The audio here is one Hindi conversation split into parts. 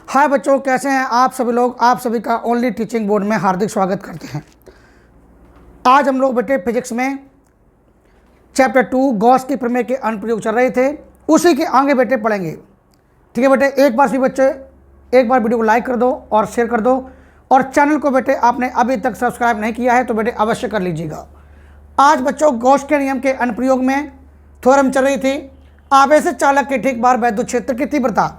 हाय बच्चों, कैसे हैं आप सभी लोग। आप सभी का ओनली टीचिंग बोर्ड में हार्दिक स्वागत करते हैं। आज हम लोग बेटे फिजिक्स में चैप्टर 2 गॉस की प्रमेय के अनुप्रयोग चल रहे थे, उसी के आगे बेटे पढ़ेंगे। ठीक है बेटे, एक बार भी बच्चे एक बार वीडियो को लाइक कर दो और शेयर कर दो, और चैनल को बेटे आपने अभी तक सब्सक्राइब नहीं किया है तो बेटे अवश्य कर लीजिएगा। आज बच्चों गॉस के नियम के अनुप्रयोग में थ्योरम चल रही थी, आवेशित चालक के ठीक बाहर वैद्युत क्षेत्र की तीव्रता।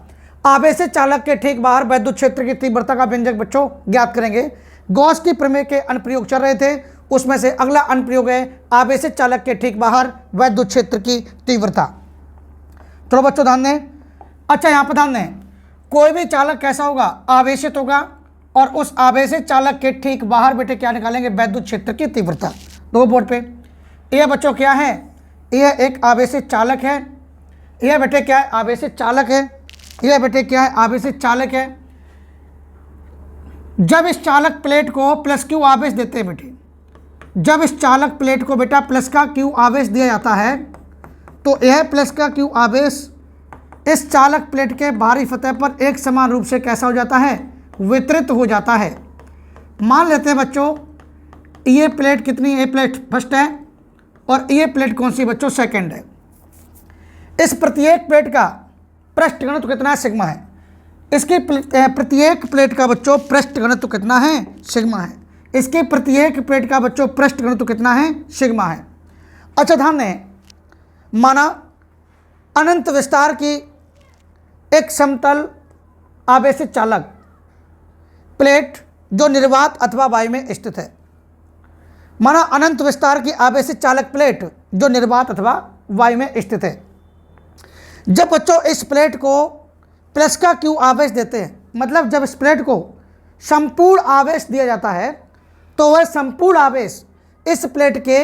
आवेशित चालक के ठीक बाहर वैद्युत क्षेत्र की तीव्रता का व्यंजक बच्चों ज्ञात करेंगे। गॉस की प्रमेय के अनुप्रयोग चल रहे थे, उसमें से अगला अनुप्रयोग है आवेशित चालक के ठीक बाहर वैद्युत क्षेत्र की तीव्रता। चलो बच्चों ध्यान दें। अच्छा, यहाँ पर ध्यान दें, कोई भी चालक कैसा होगा, आवेशित होगा, और उस आवेशित चालक के ठीक बाहर बेटे क्या निकालेंगे, वैद्युत क्षेत्र की तीव्रता। दो बोर्ड पे यह बच्चों क्या है, यह एक आवेशित चालक है। यह बेटे क्या है, आवेशित चालक है। यह बेटे क्या है, आवेशित चालक है। जब इस चालक प्लेट को प्लस क्यू आवेश देते हैं बेटे, जब इस चालक प्लेट को बेटा प्लस का क्यू आवेश दिया जाता है तो यह प्लस का क्यू आवेश इस चालक प्लेट के बाहरी सतह पर एक समान रूप से कैसा हो जाता है, वितरित हो जाता है। मान लेते हैं बच्चों, ये प्लेट कितनी, ये प्लेट फर्स्ट है और ये प्लेट कौन सी बच्चों, सेकंड है। इस प्रत्येक प्लेट का पृष्ठ घनत्व कितना है, सिग्मा है। इसकी प्रत्येक प्लेट का बच्चों पृष्ठ घनत्व कितना है, सिग्मा है। इसके प्रत्येक प्लेट का बच्चों पृष्ठ घनत्व कितना है, सिग्मा है। अच्छा ध्यान दें, माना अनंत विस्तार की एक समतल आवेशित चालक प्लेट जो निर्वात अथवा वायु में स्थित है। माना अनंत विस्तार की आवेशित चालक प्लेट जो निर्वात अथवा वायु में स्थित है। जब बच्चों इस प्लेट को प्लस का क्यू आवेश देते हैं, मतलब जब इस प्लेट को संपूर्ण आवेश दिया जाता है तो वह संपूर्ण आवेश इस प्लेट के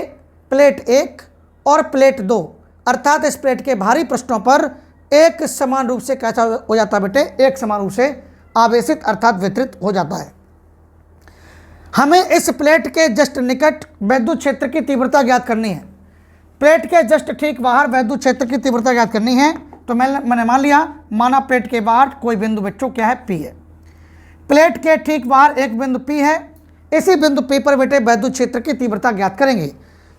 प्लेट 1 और प्लेट 2 अर्थात इस प्लेट के भारी पृष्ठों पर एक समान रूप से कैसा हो जाता है बेटे, एक समान रूप से आवेशित अर्थात वितरित हो जाता है। हमें इस प्लेट के जस्ट निकट वैद्युत क्षेत्र की तीव्रता ज्ञात करनी है। प्लेट के जस्ट ठीक बाहर वैद्युत क्षेत्र की तीव्रता ज्ञात करनी है। तो मैंने मान लिया, माना प्लेट के बाहर कोई बिंदु बच्चों क्या है, P है। प्लेट के ठीक बाहर एक बिंदु P है। इसी बिंदु P पर बेटे वैद्युत क्षेत्र की तीव्रता ज्ञात करेंगे।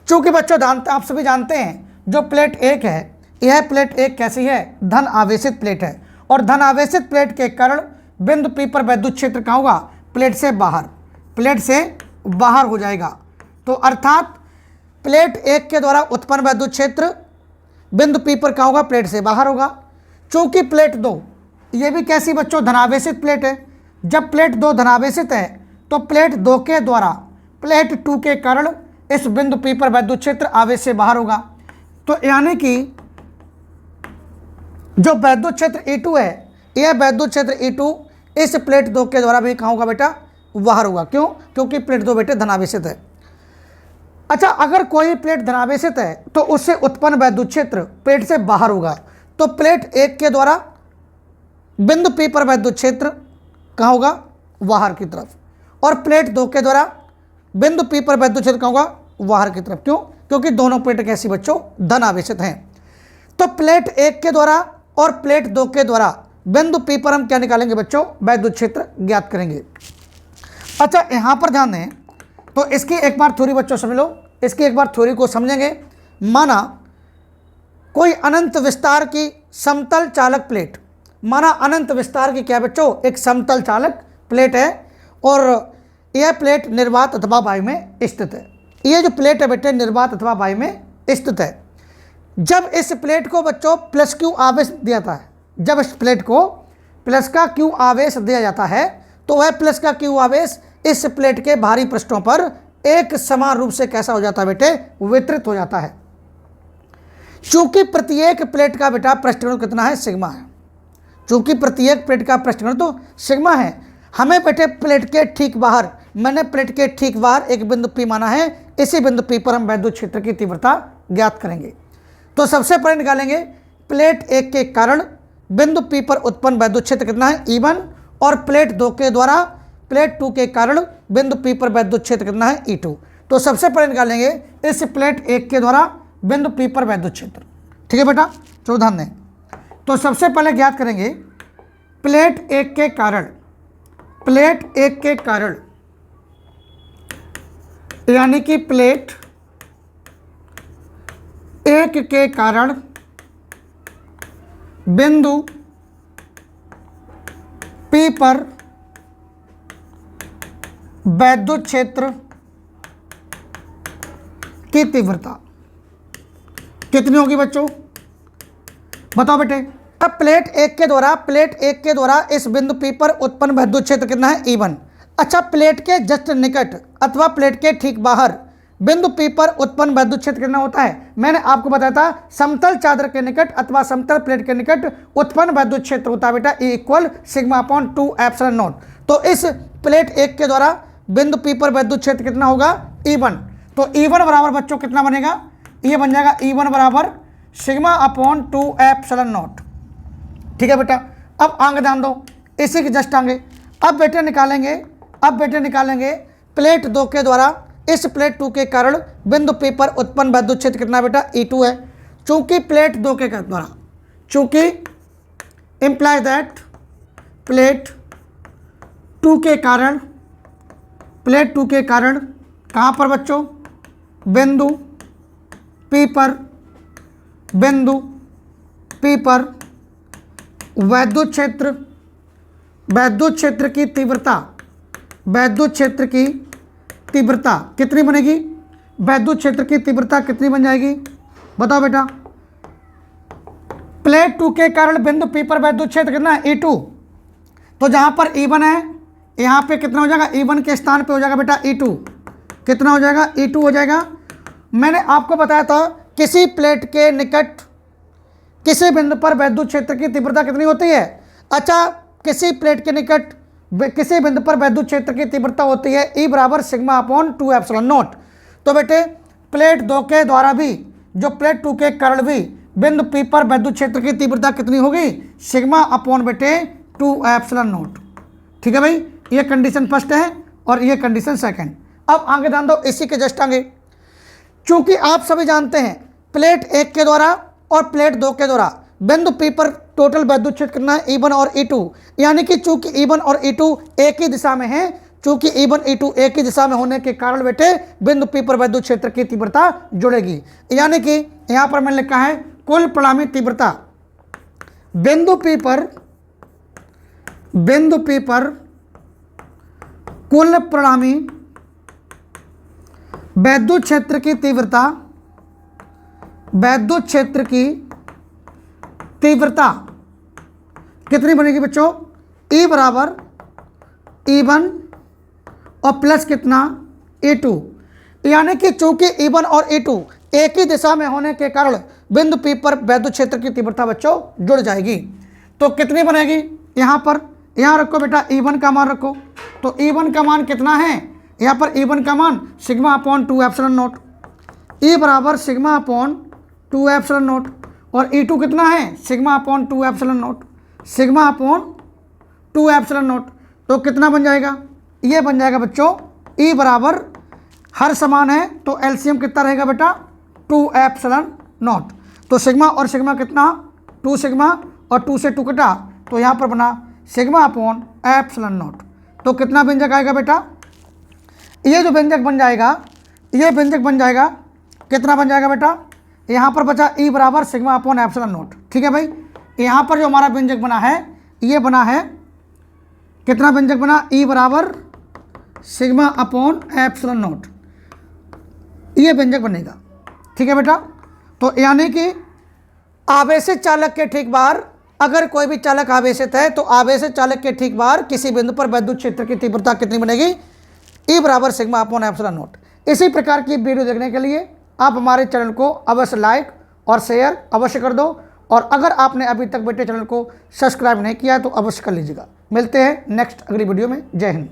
चूंकि बच्चों आप सभी जानते हैं जो प्लेट 1 है, यह प्लेट 1 कैसी है, धन आवेशित प्लेट है, और धन आवेशित प्लेट के कारण बिंदु P पर वैद्युत क्षेत्र कहाँ होगा, प्लेट से बाहर, प्लेट से बाहर हो जाएगा। तो अर्थात प्लेट 1 के द्वारा उत्पन्न वैद्युत क्षेत्र बिंदु P पर कहाँ होगा, प्लेट से बाहर होगा। चूंकि प्लेट 2 ये भी कैसी बच्चों, धनावेशित प्लेट है। जब प्लेट 2 धनावेशित है तो प्लेट 2 के द्वारा प्लेट 2 के कारण इस बिंदु P पर वैद्युत क्षेत्र आवेश से बाहर होगा। तो यानी कि जो वैद्युत क्षेत्र E2 है, यह वैद्युत क्षेत्र E2 इस प्लेट 2 के द्वारा भी कहाँ होगा बेटा, बाहर होगा। क्यों, क्योंकि प्लेट 2 बेटे धनावेशित है। अच्छा, अगर कोई प्लेट धनावेशित है तो उससे उत्पन्न वैद्युत क्षेत्र प्लेट से बाहर होगा। तो प्लेट 1 के द्वारा बिंदु P पर वैद्युत क्षेत्र कहाँ होगा, बाहर की तरफ, और प्लेट 2 के द्वारा बिंदु P पर वैद्युत क्षेत्र कहाँ होगा, बाहर की तरफ। क्यों, क्योंकि दोनों प्लेट कैसी बच्चों, धनावेशित हैं। तो प्लेट 1 के द्वारा और प्लेट 2 के द्वारा बिंदु P पर हम क्या निकालेंगे बच्चों, वैद्युत क्षेत्र ज्ञात करेंगे। अच्छा, यहाँ पर ध्यान दें, तो इसकी एक बार थ्योरी बच्चों समझ लो, इसकी एक बार थ्योरी को समझेंगे। माना कोई अनंत विस्तार की समतल चालक प्लेट, माना अनंत विस्तार की क्या बच्चों, एक समतल चालक प्लेट है, और यह प्लेट निर्वात अथवा वायु में स्थित है। यह जो प्लेट है बेटे निर्वात अथवा वायु में स्थित है। जब इस प्लेट को बच्चों प्लस क्यू आवेश दिया जाता है, जब इस प्लेट को प्लस का क्यू आवेश दिया जाता है तो वह प्लस का क्यू आवेश इस प्लेट के भारी पृष्ठों पर एक समान रूप से कैसा हो जाता है बेटे, वितरित हो जाता है। चूंकि प्रत्येक प्लेट का बेटा पृष्ठ घनत्व कितना है, सिग्मा है। चूंकि प्रत्येक प्लेट का पृष्ठ घनत्व तो सिग्मा है, हमें बेटे प्लेट के ठीक बाहर, मैंने प्लेट के ठीक बाहर एक बिंदु P माना है। इसी बिंदु P पर हम वैद्युत क्षेत्र की तीव्रता ज्ञात करेंगे। तो सबसे पहले निकालेंगे प्लेट 1 के कारण बिंदु P पर उत्पन्न वैद्युत क्षेत्र कितना है, E1, और प्लेट 2 के द्वारा प्लेट 2 के कारण बिंदु P पर वैद्युत क्षेत्र कितना है, E2। तो सबसे पहले निकालेंगे इस प्लेट 1 के द्वारा बिंदु P पर वैद्युत क्षेत्र। ठीक है बेटा, चलो ध्यान दें। तो सबसे पहले ज्ञात करेंगे प्लेट एक के कारण, प्लेट एक के कारण, यानी कि प्लेट एक के कारण बिंदु P पर वैद्युत क्षेत्र की तीव्रता कितनी होगी बच्चों, बताओ बेटे। अब प्लेट एक के द्वारा इस बिंदु P पर उत्पन्न वैद्युत क्षेत्र कितना है, E1। अच्छा, प्लेट के जस्ट निकट अथवा प्लेट के ठीक बाहर बिंदु P पर उत्पन्न वैद्युत क्षेत्र कितना होता है, मैंने आपको बताया था समतल चादर के निकट अथवा समतल प्लेट के निकट उत्पन्न वैद्युत क्षेत्र होता है बेटा E equal sigma upon 2 epsilon not. तो इस प्लेट एक के द्वारा बिंदु P पर वैद्युत क्षेत्र कितना होगा, E1। तो E1 बराबर बच्चों कितना बनेगा, ये बन जाएगा E1 बराबर सिग्मा अपॉन 2 एप्सिलॉन नॉट। ठीक है बेटा, अब आगे ध्यान दो, इसी के जस्ट आगे अब बेटे निकालेंगे प्लेट 2 के द्वारा इस प्लेट 2 के कारण बिंदु P पर उत्पन्न वैद्युत क्षेत्र कितना बेटा, E2 है। चूंकि प्लेट 2 के द्वारा, चूंकि इंप्लाइज दैट प्लेट 2 के कारण, प्लेट 2 के कारण कहाँ पर बच्चों, बिंदु P पर वैद्युत क्षेत्र की तीव्रता कितनी बनेगी, वैद्युत क्षेत्र की तीव्रता कितनी बन जाएगी, बताओ बेटा। प्लेट 2 के कारण बिंदु P पर वैद्युत क्षेत्र कितना है, E2। तो जहां पर E1 है यहां पे कितना हो जाएगा, E1 के स्थान पे हो जाएगा बेटा E2। कितना हो जाएगा, E2 हो जाएगा। मैंने आपको बताया था किसी प्लेट के निकट किसी बिंदु पर वैद्युत क्षेत्र की तीव्रता कितनी होती है। अच्छा, किसी प्लेट के निकट किसी बिंदु पर वैद्युत क्षेत्र की तीव्रता होती है E बराबर सिग्मा अपॉन 2 एप्सिलॉन नॉट। तो बेटे प्लेट 2 के द्वारा भी, जो प्लेट 2 के कारण भी बिंदु P पर वैद्युत क्षेत्र की तीव्रता कितनी होगी, सिग्मा अपॉन बेटे 2 एप्सिलॉन नॉट। ठीक है भाई, ये कंडीशन फर्स्ट है और ये कंडीशन सेकंड। अब आगे ध्यान दो, इसी के जस्ट आगे, चूंकि आप सभी जानते हैं प्लेट 1 के द्वारा और प्लेट 2 के द्वारा बिंदु P पर टोटल वैद्युत क्षेत्र कितना है, E1 और E2। यानी कि चूंकि E1 और E2 एक ही दिशा में है, चूंकि E1 E2 एक ही दिशा में होने के कारण बेटे बिंदु P पर वैद्युत क्षेत्र की तीव्रता जुड़ेगी। यानी कि यहां पर मैंने लिखा है कुल परिणामी तीव्रता बिंदु P पर कुल परिणामी वैद्युत क्षेत्र की तीव्रता कितनी बनेगी बच्चों, E बराबर E1 और प्लस कितना E2। यानी कि चूंकि E1 और E2 एक ही दिशा में होने के कारण बिंदु P पर वैद्युत क्षेत्र की तीव्रता बच्चों जुड़ जाएगी। तो कितनी बनेगी, यहाँ पर यहाँ रखो बेटा E1 का मान रखो। तो E1 का मान कितना है, यहाँ पर E1 का मान sigma upon 2 epsilon not, E बराबर सिग्मा अपॉन 2 एप्सिलॉन नॉट। और E2 कितना है, sigma upon 2 epsilon not, sigma upon 2 epsilon not. तो कितना बन जाएगा, ये बन जाएगा बच्चों E बराबर, हर समान है तो एलसीएम कितना रहेगा बेटा, 2 एप्सिलॉन नॉट। तो सिग्मा और सिग्मा कितना, 2 सिग्मा और 2 से 2 कटा, तो यहाँ पर बना सिग्मा अपॉन एप्सिलॉन नॉट। तो कितना व्यंजक आएगा बेटा, ये जो व्यंजक बन जाएगा, ये व्यंजक बन जाएगा, कितना बन जाएगा बेटा, यहाँ पर बचा E बराबर सिग्मा अपॉन एप्सिलॉन नॉट। ठीक है भाई, यहाँ पर जो हमारा व्यंजक बना है, ये बना है कितना व्यंजक बना, E बराबर सिग्मा अपॉन एप्सिलॉन नॉट, ये व्यंजक बनेगा। ठीक है बेटा, तो यानी कि आवेशित चालक के ठीक बाहर, अगर कोई भी चालक आवेशित है तो आवेशित चालक के ठीक बाहर किसी बिंदु पर वैद्युत क्षेत्र की तीव्रता कितनी बनेगी, E बराबर सिग्मा अपॉन एप्सिलॉन नॉट। इसी प्रकार की वीडियो देखने के लिए आप हमारे चैनल को अवश्य लाइक और शेयर अवश्य कर दो, और अगर आपने अभी तक बेटे चैनल को सब्सक्राइब नहीं किया तो अवश्य कर लीजिएगा। मिलते हैं नेक्स्ट अगली वीडियो में। जय हिंद।